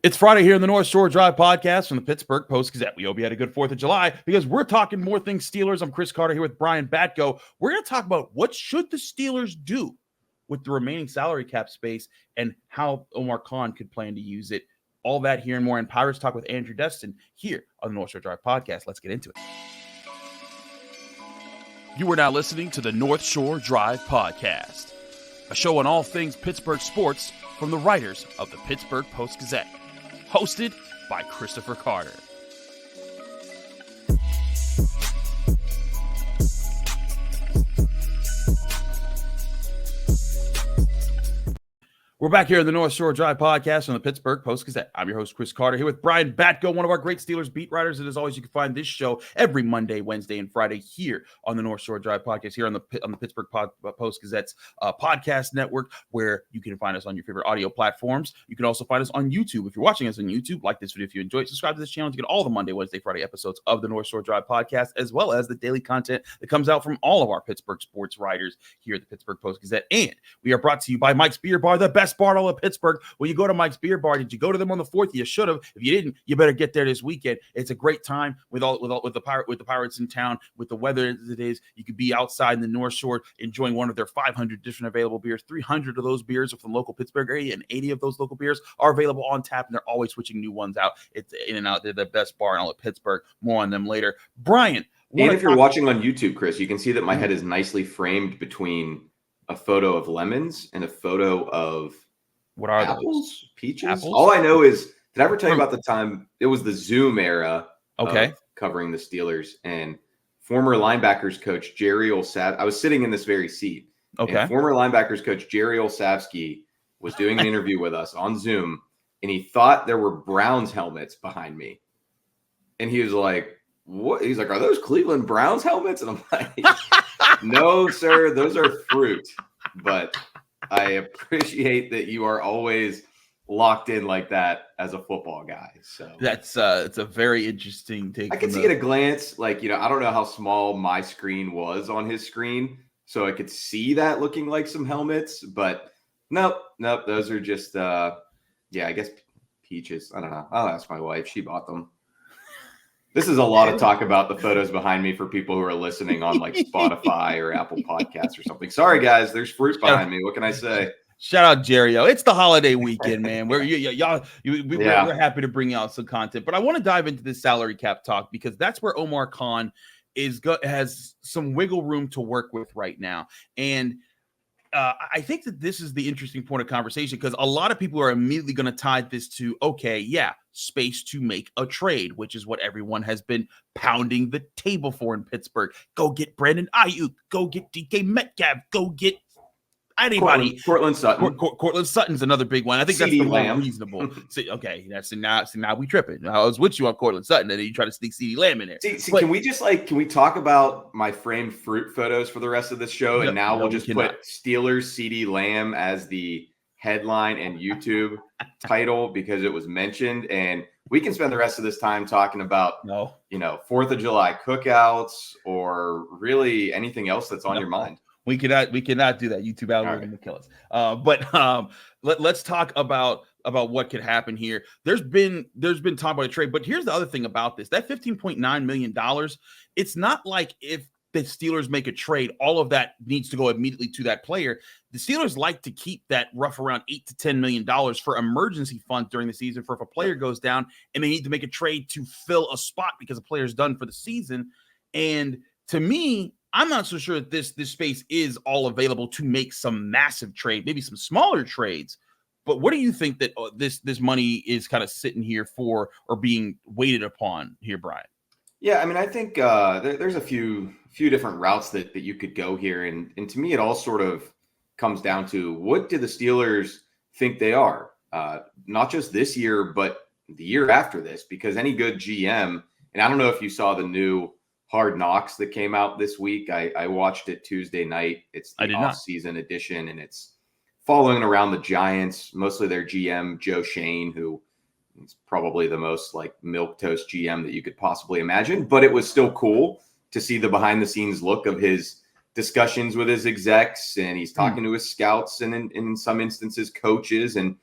It's Friday here in the Northshore Drive podcast from the Pittsburgh Post-Gazette. We hope you had a good 4th of July because we're talking more things Steelers. I'm Chris Carter here with Brian Batko. We're going to talk about what should the Steelers do with the remaining salary cap space and how Omar Khan could plan to use it. All that here and more in Pirates Talk with Andrew Destin here on the Northshore Drive podcast. Let's get into it. You are now listening to the Northshore Drive podcast, a show on all things Pittsburgh sports from the writers of the Pittsburgh Post-Gazette. Hosted by Christopher Carter. We're back here in the North Shore Drive podcast on the Pittsburgh Post-Gazette. I'm your host, Chris Carter, here with Brian Batko, one of our great Steelers beat writers. And as always, you can find this show every Monday, Wednesday, and Friday here on the North Shore Drive podcast, here on the Pittsburgh Post-Gazette's podcast network, where you can find us on your favorite audio platforms. You can also find us on YouTube. If you're watching us on YouTube, like this video if you enjoy it. Subscribe to this channel to get all the Monday, Wednesday, Friday episodes of the North Shore Drive podcast, as well as the daily content that comes out from all of our Pittsburgh sports writers here at the Pittsburgh Post-Gazette. And we are brought to you by Mike's Beer Bar, the best bar in all of Pittsburgh. When you go to Mike's Beer Bar, did you go to them on the 4th? You should have. If you didn't, you better get there this weekend. It's a great time with the Pirates in town, with the weather as it is. You could be outside in the North Shore enjoying one of their 500 different available beers. 300 of those beers are from the local Pittsburgh area, and 80 of those local beers are available on tap, and they're always switching new ones out. It's in and out. They're the best bar in all of Pittsburgh. More on them later. Brian. And if you're watching on YouTube, Chris, you can see that my head is nicely framed between a photo of lemons and a photo of what are apples? Those? Peaches? Apples? All I know is, did I ever tell you about the time it was the Zoom era of covering the Steelers, and former linebackers coach Jerry Olszewski, I was sitting in this very seat. Okay. And former linebackers coach Jerry Olszewski was doing an interview with us on Zoom, and he thought there were Browns helmets behind me. And he was like, what? He's like, are those Cleveland Browns helmets? And I'm like, no, sir, those are fruit. But I appreciate that you are always locked in like that as a football guy. So that's it's a very interesting take. I could see at a glance, like, I don't know how small my screen was on his screen, so I could see that looking like some helmets, but nope, those are just I guess peaches. I don't know. I'll ask my wife. She bought them. This is a lot of talk about the photos behind me for people who are listening on like Spotify or Apple Podcasts or something. Sorry, guys, there's fruit behind me. What can I say? Shout out Jerry. It's the holiday weekend, man. We're happy to bring out some content, but I want to dive into this salary cap talk because that's where Omar Khan has some wiggle room to work with right now. And I think that this is the interesting point of conversation because a lot of people are immediately going to tie this to, space to make a trade, which is what everyone has been pounding the table for in Pittsburgh. Go get Brandon Aiyuk. Go get DK Metcalf. Go get anybody. Cortland Sutton. Cortland Sutton's another big one. I think CeeDee that's the Lamb. more reasonable. Now we tripping. I was with you on Cortland Sutton, and then you try to sneak CeeDee Lamb in there. Can we talk about my framed fruit photos for the rest of the show? And now we'll just put Steelers CeeDee Lamb as the headline and YouTube title because it was mentioned, and we can spend the rest of this time talking about 4th of July cookouts or really anything else that's on your mind. We cannot do that. YouTube algorithm will kill us. Let's talk about what could happen here. There's been talk about a trade, but here's the other thing about this: that $15.9 million. It's not like if the Steelers make a trade, all of that needs to go immediately to that player. The Steelers like to keep that rough around $8 to $10 million for emergency funds during the season for if a player goes down and they need to make a trade to fill a spot because a player's done for the season. And to me, I'm not so sure that this space is all available to make some massive trade, maybe some smaller trades. But what do you think that this money is kind of sitting here for or being waited upon here, Brian? Yeah, I mean, I think there's a few different routes that you could go here. And to me, it all sort of comes down to what do the Steelers think they are? Not just this year, but the year after this, because any good GM, and I don't know if you saw the new Hard Knocks that came out this week. I watched it Tuesday night. It's the off-season edition, and it's following around the Giants, mostly their GM, Joe Shane, who is probably the most like milquetoast GM that you could possibly imagine. But it was still cool to see the behind-the-scenes look of his discussions with his execs, and he's talking to his scouts and in some instances coaches. And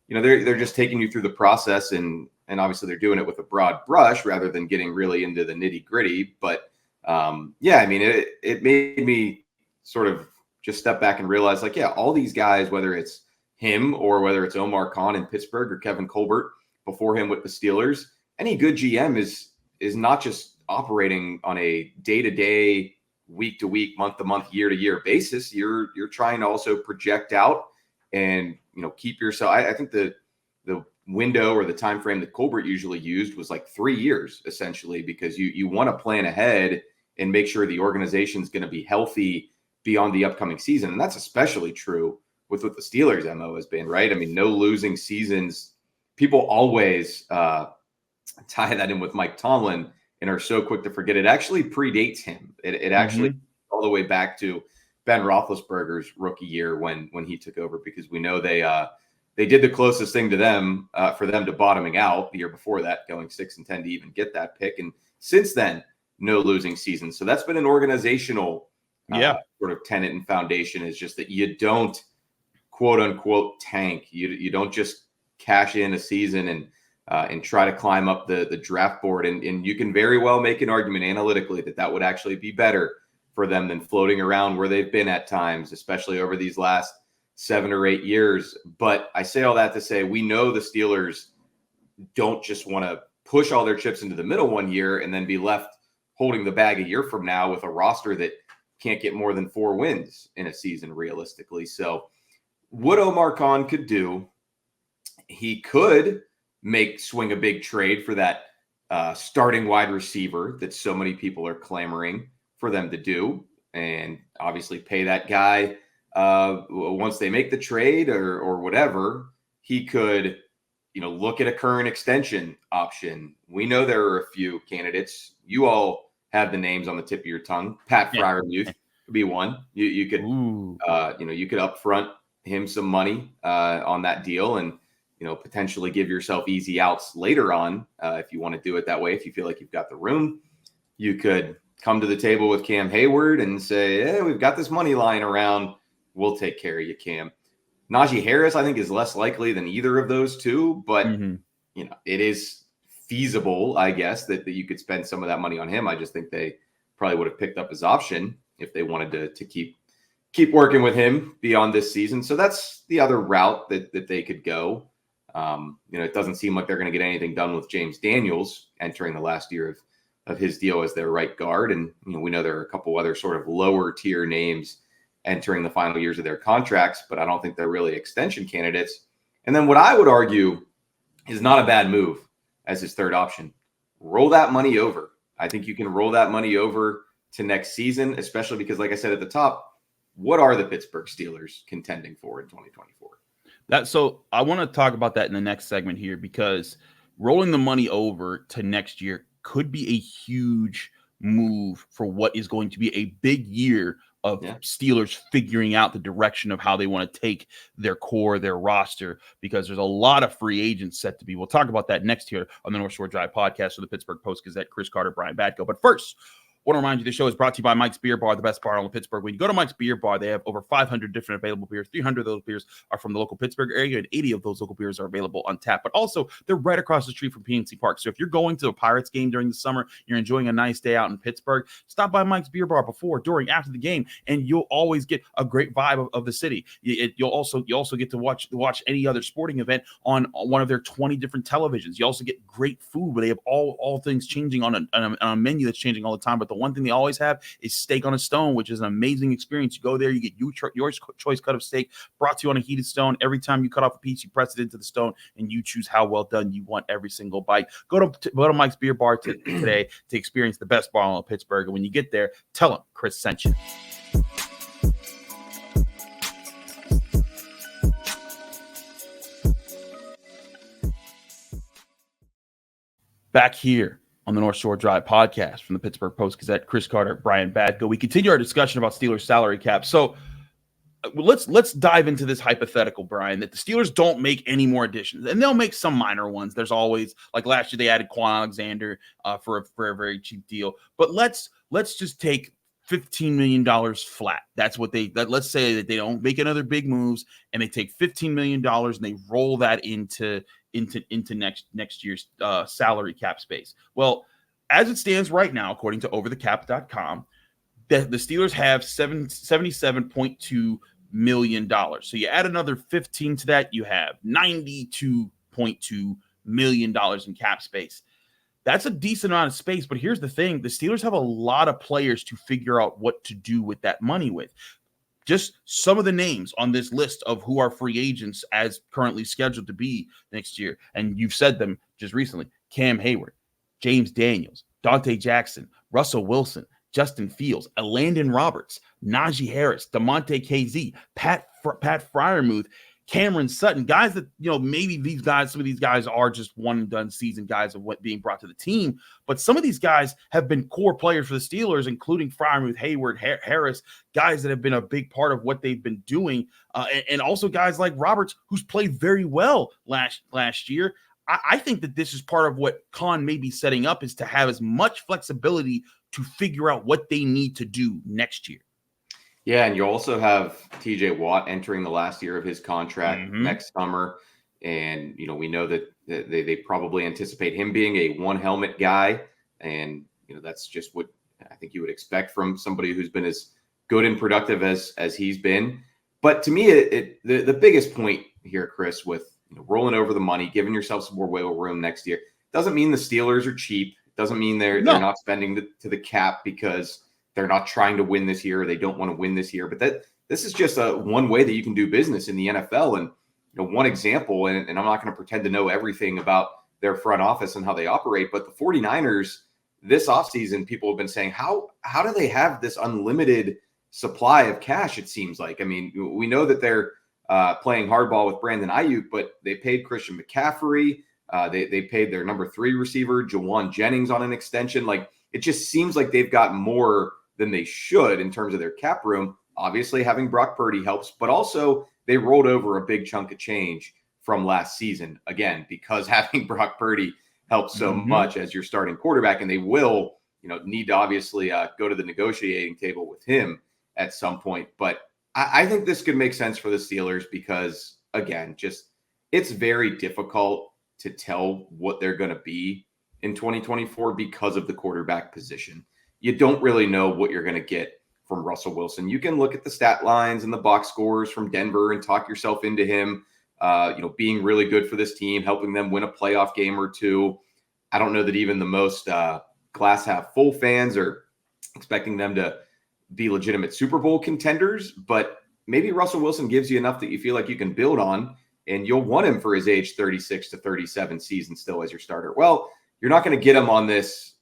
they're just taking you through the process, and obviously they're doing it with a broad brush rather than getting really into the nitty gritty. But yeah, I mean, it made me sort of just step back and realize, like, yeah, all these guys, whether it's him or whether it's Omar Khan in Pittsburgh or Kevin Colbert before him with the Steelers, any good GM is not just operating on a day-to-day, week-to-week, month-to-month, year-to-year basis. You're trying to also project out and keep yourself. I think the window or the time frame that Colbert usually used was like 3 years, essentially, because you want to plan ahead and make sure the organization is going to be healthy beyond the upcoming season. And that's especially true with what the Steelers' MO has been, right? I mean, no losing seasons. People always tie that in with Mike Tomlin and are so quick to forget it actually predates him. It actually all the way back to Ben Roethlisberger's rookie year when he took over, because we know they did the closest thing to them for them to bottoming out the year before that, going 6-10 to even get that pick. And since then, no losing season. So that's been an organizational sort of tenet and foundation, is just that you don't quote unquote tank. You don't just cash in a season and try to climb up the draft board. And you can very well make an argument analytically that would actually be better for them than floating around where they've been at times, especially over these last 7 or 8 years. But I say all that to say, we know the Steelers don't just want to push all their chips into the middle one year and then be left holding the bag a year from now with a roster that can't get more than 4 wins in a season realistically. So what Omar Khan could do, he could swing a big trade for that starting wide receiver that so many people are clamoring for them to do, and obviously pay that guy once they make the trade or whatever. He could, look at a current extension option. We know there are a few candidates. You all have the names on the tip of your tongue. Pat Freiermuth could be one. You could, you could upfront him some money on that deal, and potentially give yourself easy outs later on if you want to do it that way. If you feel like you've got the room, you could come to the table with Cam Hayward and say, "Hey, we've got this money lying around. We'll take care of you, Cam." Najee Harris, I think, is less likely than either of those two, but it is feasible, I guess, that you could spend some of that money on him. I just think they probably would have picked up his option if they wanted to keep working with him beyond this season. So that's the other route that they could go. It doesn't seem like they're going to get anything done with James Daniels entering the last year of his deal as their right guard. And, we know there are a couple other sort of lower tier names entering the final years of their contracts, but I don't think they're really extension candidates. And then what I would argue is not a bad move as his third option. Roll that money over. I think you can roll that money over to next season, especially because, like I said at the top, what are the Pittsburgh Steelers contending for in 2024? So I want to talk about that in the next segment here, because rolling the money over to next year could be a huge move for what is going to be a big year of Steelers figuring out the direction of how they want to take their core, their roster, because there's a lot of free agents set to be. We'll talk about that next here on the North Shore Drive podcast for the Pittsburgh Post-Gazette. Chris Carter, Brian Batko. But first, I want to remind you, this show is brought to you by Mike's Beer Bar, the best bar in Pittsburgh. When you go to Mike's Beer Bar, they have over 500 different available beers. 300 of those beers are from the local Pittsburgh area, and 80 of those local beers are available on tap. But also, they're right across the street from PNC Park. So if you're going to a Pirates game during the summer, you're enjoying a nice day out in Pittsburgh, stop by Mike's Beer Bar before, during, after the game, and you'll always get a great vibe of the city. You'll also get to watch any other sporting event on one of their 20 different televisions. You also get great food, where they have all things changing on a menu that's changing all the time. But the one thing they always have is steak on a stone, which is an amazing experience. You go there, you get your choice cut of steak brought to you on a heated stone. Every time you cut off a piece, you press it into the stone, and you choose how well done you want every single bite. Go to Mike's Beer Bar today to experience the best bar in Pittsburgh. And when you get there, tell them Chris sent you. Back here on the North Shore Drive podcast from the Pittsburgh Post-Gazette, Chris Carter, Brian Batko. We continue our discussion about Steelers salary cap. So let's dive into this hypothetical, Brian, that the Steelers don't make any more additions, and they'll make some minor ones. There's always, like last year, they added Quan Alexander for a very cheap deal. But let's just take $15 million flat. That's what let's say that they don't make another big moves and they take $15 million and they roll that into next year's salary cap space. Well, as it stands right now, according to overthecap.com, the Steelers have $77.2 million. So you add another 15 to that, you have $92.2 million in cap space. That's a decent amount of space, but here's the thing. The Steelers have a lot of players to figure out what to do with that money with. Just some of the names on this list of who are free agents as currently scheduled to be next year, and you've said them just recently: Cam Hayward, James Daniels, Dante Jackson, Russell Wilson, Justin Fields, Elandon Roberts, Najee Harris, DeMonte KZ, Pat Freiermuth, Cameron Sutton, guys that, maybe some of these guys are just one and done season guys of what being brought to the team. But some of these guys have been core players for the Steelers, including Freiermuth, Hayward, Harris, guys that have been a big part of what they've been doing. And also guys like Roberts, who's played very well last year. I think that this is part of what Khan may be setting up, is to have as much flexibility to figure out what they need to do next year. Yeah, and you also have TJ Watt entering the last year of his contract next summer. And, we know that they probably anticipate him being a one helmet guy. And, that's just what I think you would expect from somebody who's been as good and productive as he's been. But to me, the biggest point here, Chris, with rolling over the money, giving yourself some more wiggle room next year, doesn't mean the Steelers are cheap. Doesn't mean they're not spending to the cap because they're not trying to win this year, or they don't want to win this year. But this is just one way that you can do business in the NFL. And one example, and I'm not going to pretend to know everything about their front office and how they operate, but the 49ers this offseason, people have been saying, how do they have this unlimited supply of cash, it seems like? I mean, we know that they're playing hardball with Brandon Aiyuk, but they paid Christian McCaffrey. They paid their number 3 receiver, Jawan Jennings, on an extension. Like, it just seems like they've got more than they should in terms of their cap room. Obviously, having Brock Purdy helps, but also they rolled over a big chunk of change from last season, again, because having Brock Purdy helps so much as your starting quarterback, and they will, need to obviously go to the negotiating table with him at some point. But I think this could make sense for the Steelers because, again, it's very difficult to tell what they're going to be in 2024 because of the quarterback position. You don't really know what you're going to get from Russell Wilson. You can look at the stat lines and the box scores from Denver and talk yourself into him, being really good for this team, helping them win a playoff game or two. I don't know that even the most glass half full fans are expecting them to be legitimate Super Bowl contenders, but maybe Russell Wilson gives you enough that you feel like you can build on, and you'll want him for his age 36 to 37 season still as your starter. Well, you're not going to get him on this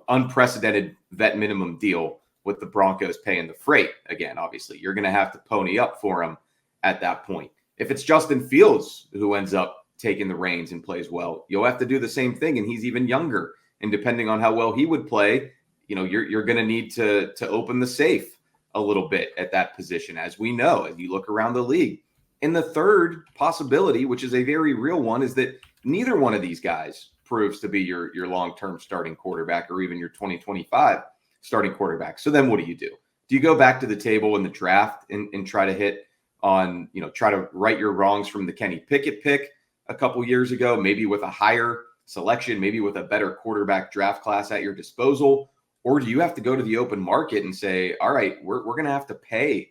unprecedented vet minimum deal with the Broncos paying the freight. Again, obviously, you're going to have to pony up for him at that point. If it's Justin Fields who ends up taking the reins and plays well, you'll have to do the same thing, and he's even younger. And depending on how well he would play, you're going to need to open the safe a little bit at that position, as we know, as you look around the league. And the third possibility, which is a very real one, is that neither one of these guys proves to be your long-term starting quarterback or even your 2025 starting quarterback. So then what do? Do you go back to the table in the draft and try to hit on, try to right your wrongs from the Kenny Pickett pick a couple years ago, maybe with a higher selection, maybe with a better quarterback draft class at your disposal? Or do you have to go to the open market and say, all right, we're going to have to pay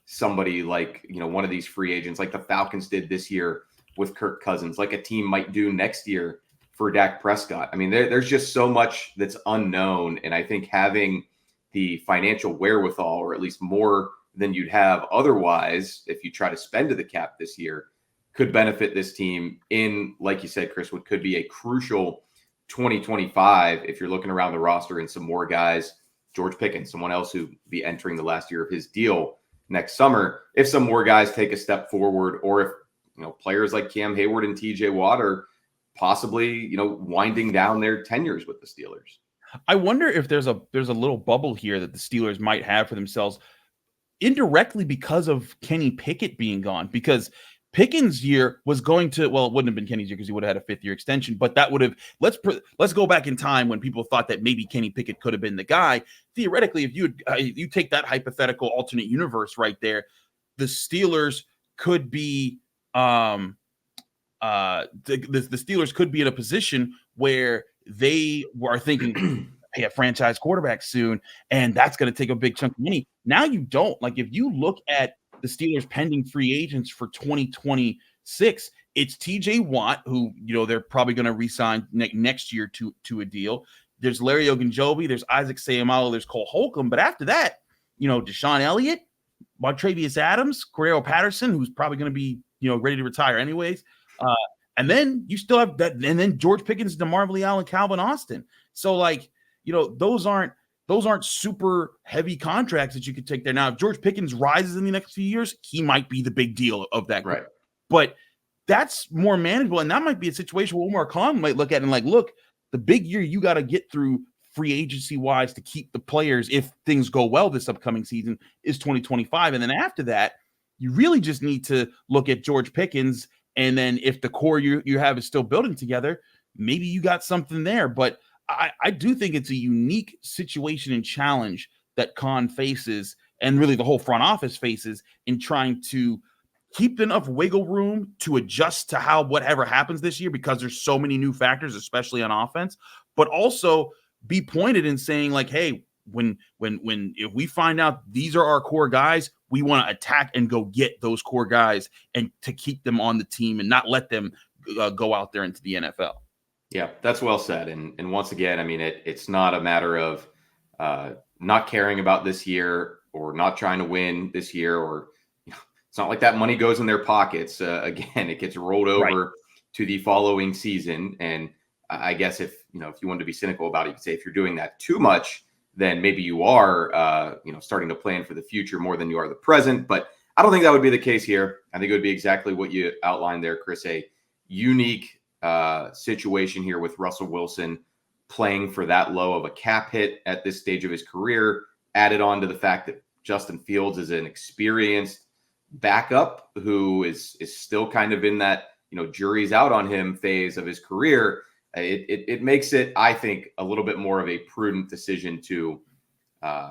somebody like, one of these free agents, like the Falcons did this year with Kirk Cousins, like a team might do next year for Dak Prescott? I mean, there's just so much that's unknown. And I think having the financial wherewithal, or at least more than you'd have otherwise if you try to spend to the cap this year, could benefit this team in, like you said, Chris, what could be a crucial 2025 if you're looking around the roster and some more guys, George Pickens, someone else who be entering the last year of his deal next summer. If some more guys take a step forward, or if players like Cam Hayward and TJ Watt are possibly winding down their tenures with the Steelers. I wonder if there's a little bubble here that the Steelers might have for themselves indirectly because of Kenny Pickett being gone, because Pickens' year was going to, well, it wouldn't have been Kenny's year because he would have had a 5th-year extension, but that would have, let's go back in time when people thought that maybe Kenny Pickett could have been the guy. Theoretically, if you take that hypothetical alternate universe right there, the Steelers could be the Steelers could be in a position where they are thinking, hey, a franchise quarterback soon, and that's going to take a big chunk of money. Now you don't. Like, if you look at the Steelers pending free agents for 2026, it's TJ Watt, who, they're probably going to re-sign next year to a deal. There's Larry Ogunjobi, there's Isaac Seumalo, there's Cole Holcomb. But after that, Deshaun Elliott, Montravius Adams, Cordero Patterson, who's probably going to be, ready to retire anyways. And then you still have that, and then George Pickens, DeMarvin Allen, Calvin Austin. So, like, those aren't super heavy contracts that you could take there. Now, if George Pickens rises in the next few years, he might be the big deal of that group. Right. But that's more manageable, and that might be a situation where Omar Khan might look at it and like, look, the big year you got to get through free agency wise to keep the players, if things go well this upcoming season, is 2025. And then after that, you really just need to look at George Pickens. And then if the core you have is still building together, maybe you got something there. But I do think it's a unique situation and challenge that Khan faces, and really the whole front office faces, in trying to keep enough wiggle room to adjust to whatever happens this year, because there's so many new factors, especially on offense, but also be pointed in saying, like, hey, if we find out these are our core guys, we want to attack and go get those core guys and to keep them on the team and not let them go out there into the NFL. Yeah, that's well said. And once again, I mean, it's not a matter of not caring about this year or not trying to win this year, or it's not like that money goes in their pockets. Again, it gets rolled over to the following season. And I guess if you wanted to be cynical about it, you could say if you're doing that too much, then maybe you are, starting to plan for the future more than you are the present. But I don't think that would be the case here. I think it would be exactly what you outlined there, Chris, a unique situation here with Russell Wilson playing for that low of a cap hit at this stage of his career, added on to the fact that Justin Fields is an experienced backup who is still kind of in that, jury's out on him phase of his career. It makes it, I think, a little bit more of a prudent decision to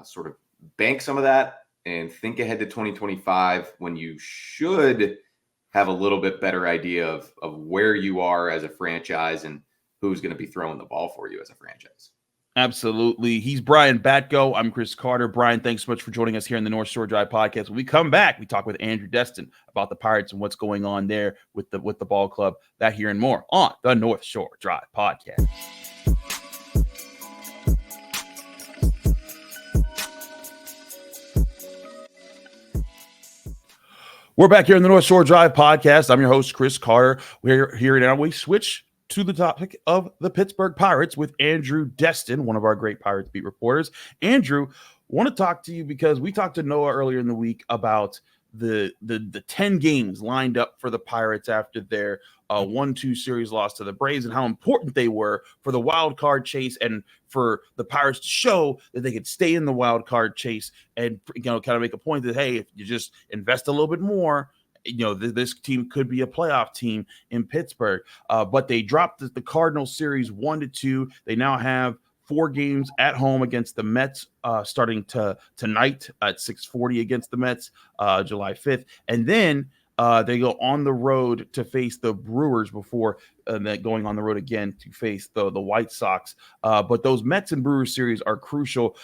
sort of bank some of that and think ahead to 2025, when you should have a little bit better idea of where you are as a franchise and who's going to be throwing the ball for you as a franchise. Absolutely. He's Brian Batko. I'm Chris Carter. Brian, thanks so much for joining us here in the Northshore Drive podcast. When we come back, we talk with Andrew Destin about the Pirates and what's going on there with the ball club. That here and more on the Northshore Drive podcast. We're back here in the Northshore Drive podcast. I'm your host, Chris Carter. We're here now. We switch to the topic of the Pittsburgh Pirates with Andrew Destin, one of our great Pirates beat reporters. Andrew, I want to talk to you because we talked to Noah earlier in the week about the 10 games lined up for the Pirates after their 1-2 series loss to the Braves, and how important they were for the wild card chase and for the Pirates to show that they could stay in the wild card chase and kind of make a point that, hey, if you just invest a little bit more, this team could be a playoff team in Pittsburgh. But they dropped the Cardinals series 1-2. They now have 4 games at home against the Mets, starting tonight at 6:40 against the Mets, July 5th. And then they go on the road to face the Brewers before going on the road again to face the White Sox. But those Mets and Brewers series are crucial.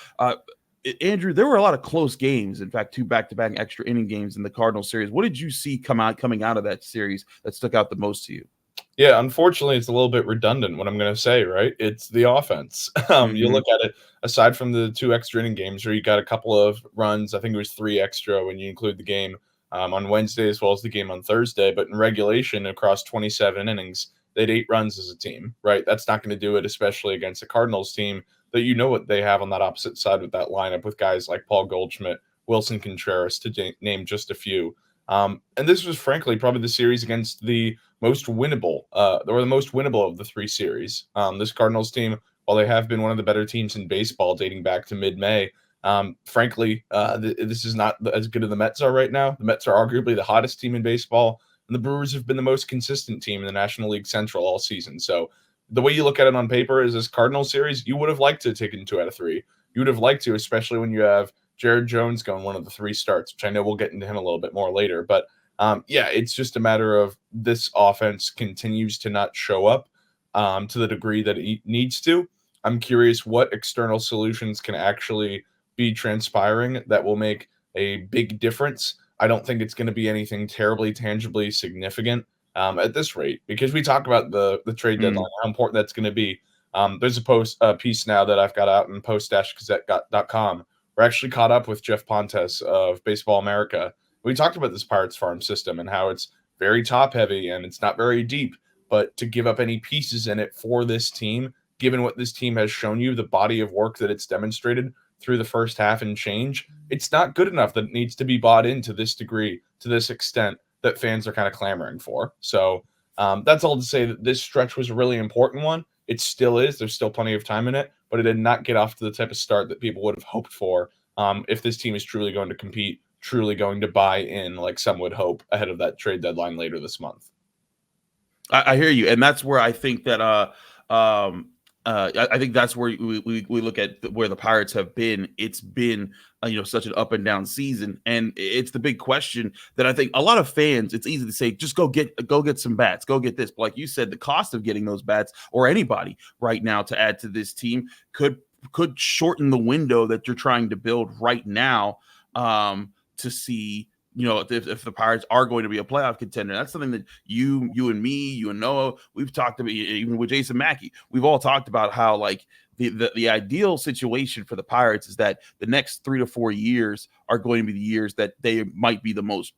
Andrew, there were a lot of close games. In fact, 2 back-to-back extra inning games in the Cardinals series. What did you see coming out of that series that stuck out the most to you? Yeah, unfortunately, it's a little bit redundant what I'm going to say, right? It's the offense. You look at it, aside from the 2 extra inning games where you got a couple of runs, I think it was 3 extra when you include the game on Wednesday as well as the game on Thursday. But in regulation, across 27 innings, they had 8 runs as a team, right? That's not going to do it, especially against a Cardinals team that what they have on that opposite side with that lineup with guys like Paul Goldschmidt, Wilson Contreras, to name just a few. And this was, frankly, probably the series against the most winnable, or the most winnable of the 3 series. This Cardinals team, while they have been one of the better teams in baseball dating back to mid-May, frankly, this is not as good as the Mets are right now. The Mets are arguably the hottest team in baseball. and the Brewers have been the most consistent team in the National League Central all season. So the way you look at it on paper is this Cardinals series, you would have liked to take it in 2 out of 3. You would have liked to, especially when you have Jared Jones going one of the 3 starts, which I know we'll get into him a little bit more later. But it's just a matter of this offense continues to not show up to the degree that it needs to. I'm curious what external solutions can actually be transpiring that will make a big difference. I don't think it's going to be anything terribly tangibly significant at this rate, because we talk about the trade deadline, how important that's going to be. There's a piece now that I've got out in Post-Gazette.com. We're actually caught up with Jeff Pontes of Baseball America. We talked about this Pirates farm system and how it's very top heavy and it's not very deep, but to give up any pieces in it for this team, given what this team has shown you, the body of work that it's demonstrated through the first half and change, it's not good enough that it needs to be bought into this degree, to this extent that fans are kind of clamoring for. So that's all to say that this stretch was a really important one. It still is. There's still plenty of time in it, but it did not get off to the type of start that people would have hoped for if this team is truly going to compete, truly going to buy in like some would hope ahead of that trade deadline later this month. I hear you. And that's where I think that I think that's where we look at where the Pirates have been. It's been such an up and down season, and it's the big question that I think a lot of fans. It's easy to say, just go get some bats, go get this. But like you said, the cost of getting those bats or anybody right now to add to this team could shorten the window that you're trying to build right now to see. If the Pirates are going to be a playoff contender. That's something that you and me, you and Noah, we've talked about, even with Jason Mackey. We've all talked about how like the ideal situation for the Pirates is that the next 3 to 4 years are going to be the years that they might be the most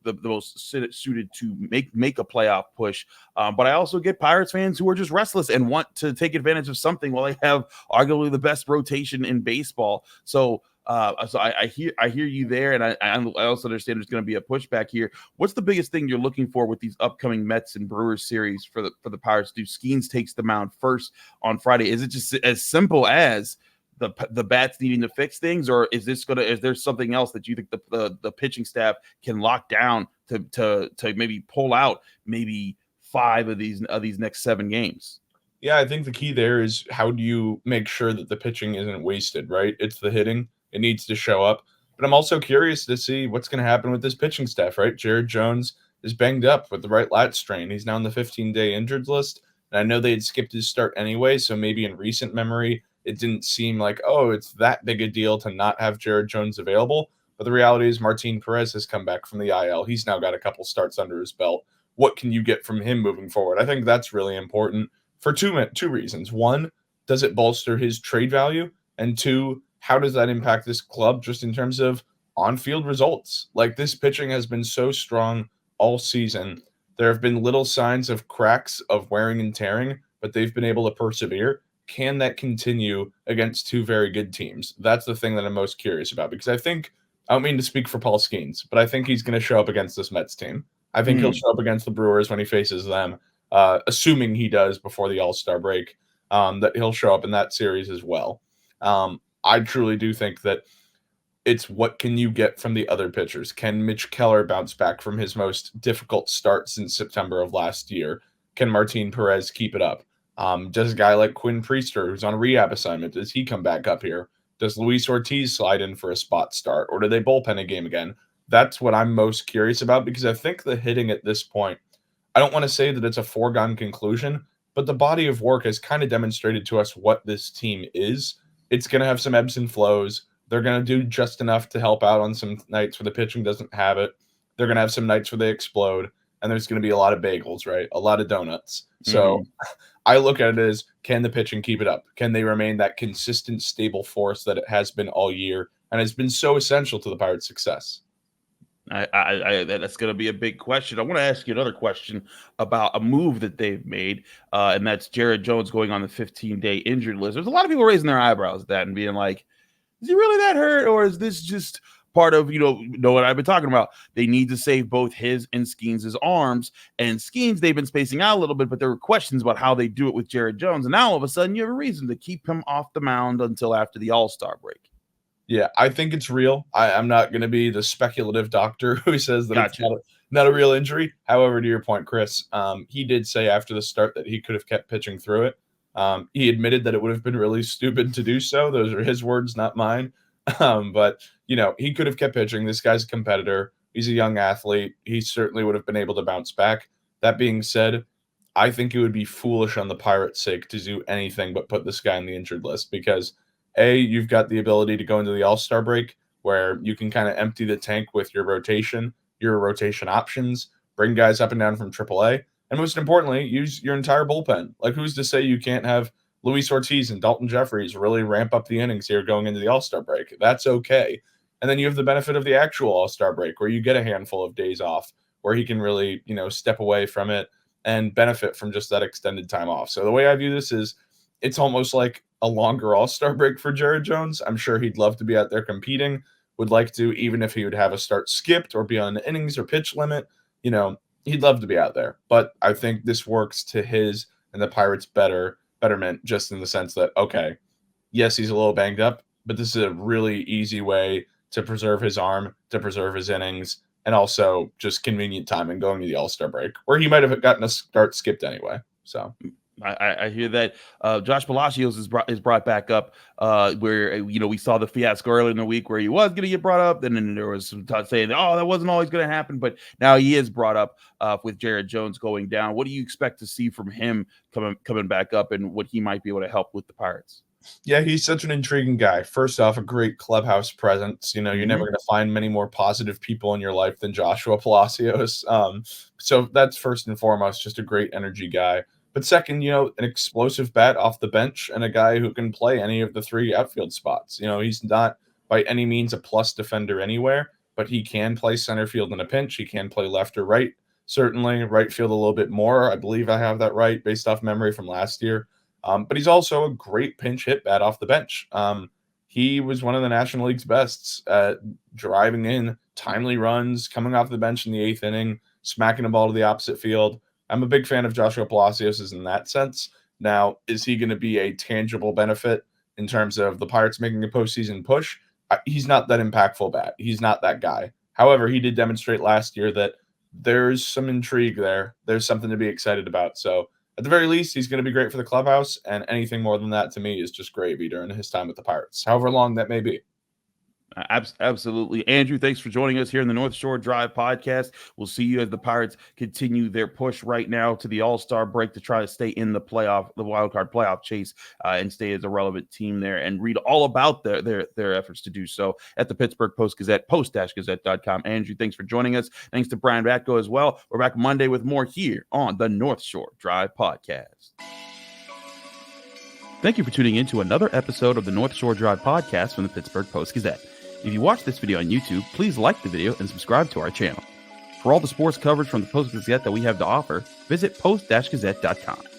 suited to make a playoff push. But I also get Pirates fans who are just restless and want to take advantage of something while they have arguably the best rotation in baseball. So I hear you there, and I also understand there's going to be a pushback here. What's the biggest thing you're looking for with these upcoming Mets and Brewers series for the Pirates? Do Skeens takes the mound first on Friday? Is it just as simple as the bats needing to fix things, or is there something else that you think the pitching staff can lock down to maybe pull out maybe 5 of these next 7 games? Yeah, I think the key there is how do you make sure that the pitching isn't wasted, right? It's the hitting. It needs to show up. But I'm also curious to see what's going to happen with this pitching staff, right? Jared Jones is banged up with the right lat strain. He's now on the 15-day injured list. And I know they had skipped his start anyway, so maybe in recent memory, it didn't seem like, oh, it's that big a deal to not have Jared Jones available. But the reality is Martin Perez has come back from the IL. He's now got a couple starts under his belt. What can you get from him moving forward? I think that's really important for two reasons. One, does it bolster his trade value? And 2, how does that impact this club just in terms of on-field results? Like, this pitching has been so strong all season. There have been little signs of cracks of wearing and tearing, but they've been able to persevere. Can that continue against 2 very good teams? That's the thing that I'm most curious about, because I don't mean to speak for Paul Skeens, but I think he's going to show up against this Mets team. I think he'll show up against the Brewers when he faces them, assuming he does before the All-Star break, that he'll show up in that series as well. I truly do think that it's what can you get from the other pitchers? Can Mitch Keller bounce back from his most difficult start since September of last year? Can Martin Perez keep it up? Does a guy like Quinn Priester, who's on a rehab assignment, does he come back up here? Does Luis Ortiz slide in for a spot start, or do they bullpen a game again? That's what I'm most curious about, because I think the hitting at this point, I don't want to say that it's a foregone conclusion, but the body of work has kind of demonstrated to us what this team is. It's going to have some ebbs and flows. They're going to do just enough to help out on some nights where the pitching doesn't have it. They're going to have some nights where they explode, and there's going to be a lot of bagels, right? A lot of donuts. So I look at it as, can the pitching keep it up? Can they remain that consistent, stable force that it has been all year and has been so essential to the Pirates' success? That's going to be a big question. I want to ask you another question about a move that they've made, and that's Jared Jones going on the 15-day injured list. There's a lot of people raising their eyebrows at that and being like, is he really that hurt, or is this just part of, know what I've been talking about? They need to save both his and Skeens' arms, and Skeens, they've been spacing out a little bit, but there were questions about how they do it with Jared Jones, and now all of a sudden you have a reason to keep him off the mound until after the All-Star break. Yeah, I think it's real. I'm not going to be the speculative doctor who says that it's not a real injury. However, to your point, Chris, he did say after the start that he could have kept pitching through it. He admitted that it would have been really stupid to do so. Those are his words, not mine. But, he could have kept pitching. This guy's a competitor. He's a young athlete. He certainly would have been able to bounce back. That being said, I think it would be foolish on the Pirates' sake to do anything but put this guy on the injured list because, A, you've got the ability to go into the All-Star break where you can kind of empty the tank with your rotation options, bring guys up and down from AAA, and most importantly, use your entire bullpen. Like, who's to say you can't have Luis Ortiz and Dalton Jeffries really ramp up the innings here going into the All-Star break? That's okay. And then you have the benefit of the actual All-Star break where you get a handful of days off where he can really, step away from it and benefit from just that extended time off. So the way I view this is it's almost like a longer All-Star break for Jared Jones. I'm sure he'd love to be out there competing, would like to, even if he would have a start skipped or be on the innings or pitch limit, he'd love to be out there. But I think this works to his and the Pirates' betterment, just in the sense that, okay, yes, he's a little banged up, but this is a really easy way to preserve his arm, to preserve his innings, and also just convenient timing going to the All-Star break, where he might have gotten a start skipped anyway. So I hear that. Josh Palacios is brought back up, where we saw the fiasco earlier in the week where he was going to get brought up, and then there was some talk saying, "Oh, that wasn't always going to happen," but now he is brought up with Jared Jones going down. What do you expect to see from him coming back up, and what he might be able to help with the Pirates? Yeah, he's such an intriguing guy. First off, a great clubhouse presence. You're never going to find many more positive people in your life than Joshua Palacios. So that's first and foremost, just a great energy guy. But second, an explosive bat off the bench and a guy who can play any of the three outfield spots. He's not by any means a plus defender anywhere, but he can play center field in a pinch. He can play left or right. Certainly right field a little bit more. I believe I have that right based off memory from last year. But he's also a great pinch hit bat off the bench. He was one of the National League's bests at driving in timely runs, coming off the bench in the 8th inning, smacking a ball to the opposite field. I'm a big fan of Joshua Palacios in that sense. Now, is he going to be a tangible benefit in terms of the Pirates making a postseason push? He's not that impactful bat. He's not that guy. However, he did demonstrate last year that there's some intrigue there. There's something to be excited about. So at the very least, he's going to be great for the clubhouse, and anything more than that to me is just gravy during his time with the Pirates, however long that may be. Absolutely. Andrew, thanks for joining us here in the North Shore Drive podcast. We'll see you as the Pirates continue their push right now to the All-Star break to try to stay in the wildcard playoff chase, and stay as a relevant team there, and read all about their efforts to do so at the Pittsburgh Post-Gazette, post-gazette.com. Andrew, thanks for joining us. Thanks to Brian Batko as well. We're back Monday with more here on the North Shore Drive podcast. Thank you for tuning in to another episode of the North Shore Drive podcast from the Pittsburgh Post-Gazette. If you watch this video on YouTube, please like the video and subscribe to our channel. For all the sports coverage from the Post-Gazette that we have to offer, visit post-gazette.com.